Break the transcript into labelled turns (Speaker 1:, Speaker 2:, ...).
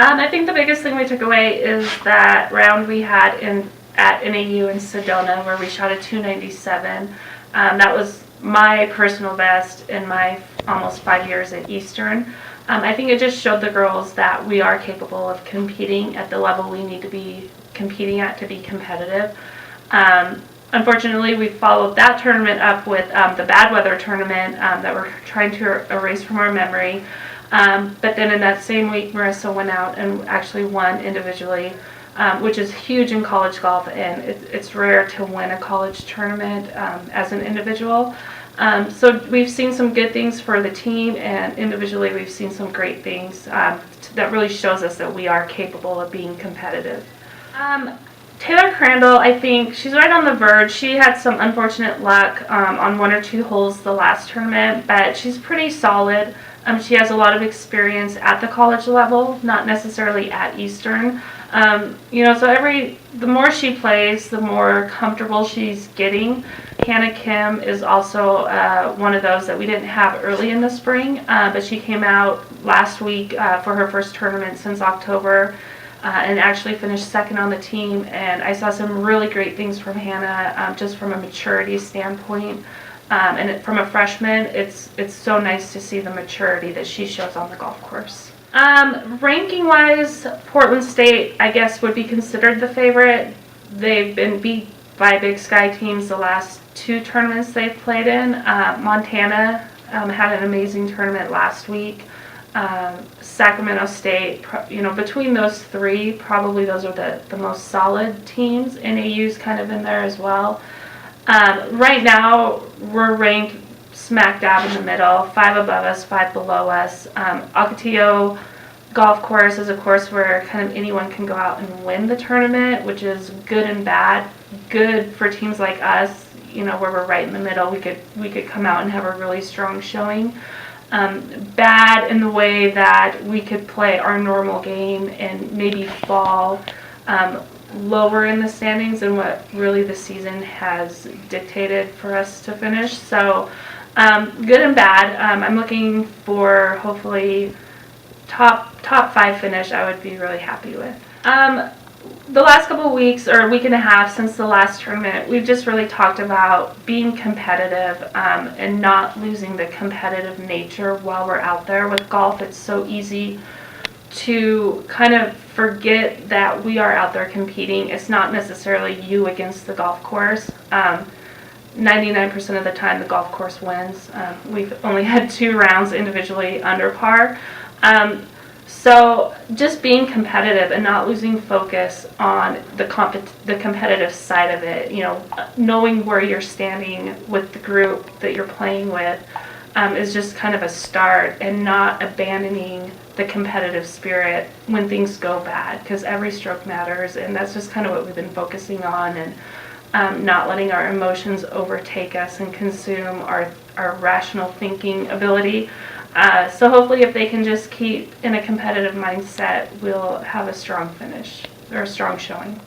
Speaker 1: I think the biggest thing we took away is that round we had at NAU in Sedona where we shot a 297. That was my personal best in my almost 5 years at Eastern. I think it just showed the girls that we are capable of competing at the level we need to be competing at to be competitive. Unfortunately, we followed that tournament up with the bad weather tournament that we're trying to erase from our memory. But then in that same week, Marissa went out and actually won individually, which is huge in college golf, and it's rare to win a college tournament as an individual. So we've seen some good things for the team, and individually we've seen some great things that really shows us that we are capable of being competitive. Taylor Crandall, I think she's right on the verge. She had some unfortunate luck on 1 or 2 holes the last tournament, but she's pretty solid. She has a lot of experience at the college level, not necessarily at Eastern. So the more she plays, the more comfortable she's getting. Hannah Kim is also one of those that we didn't have early in the spring, but she came out last week for her first tournament since October and actually finished second on the team. And I saw some really great things from Hannah just from a maturity standpoint. And from a freshman, it's so nice to see the maturity that she shows on the golf course. Ranking-wise, Portland State, I guess, would be considered the favorite. They've been beat by Big Sky teams the last 2 tournaments they've played in. Montana had an amazing tournament last week. Sacramento State, between those 3, probably those are the most solid teams. NAU's kind of in there as well. Right now, we're ranked smack dab in the middle, 5 above us, 5 below us. Ocotillo Golf Course is a course where kind of anyone can go out and win the tournament, which is good and bad. Good for teams like us, where we're right in the middle. We could come out and have a really strong showing. Bad in the way that we could play our normal game and maybe fall lower in the standings than what really the season has dictated for us to finish. So good and bad. I'm looking for hopefully top 5 finish. I would be really happy with. The last couple of weeks or a week and a half since the last tournament, we've just really talked about being competitive and not losing the competitive nature while we're out there. With golf, it's so easy to kind of forget that we are out there competing. It's not necessarily you against the golf course. 99% of the time the golf course wins. We've only had 2 rounds individually under par. So just being competitive and not losing focus on the competitive side of it, knowing where you're standing with the group that you're playing with is just kind of a start, and not abandoning the competitive spirit when things go bad, because every stroke matters, and that's just kind of what we've been focusing on, and not letting our emotions overtake us and consume our rational thinking ability. So hopefully if they can just keep in a competitive mindset, we'll have a strong finish or a strong showing.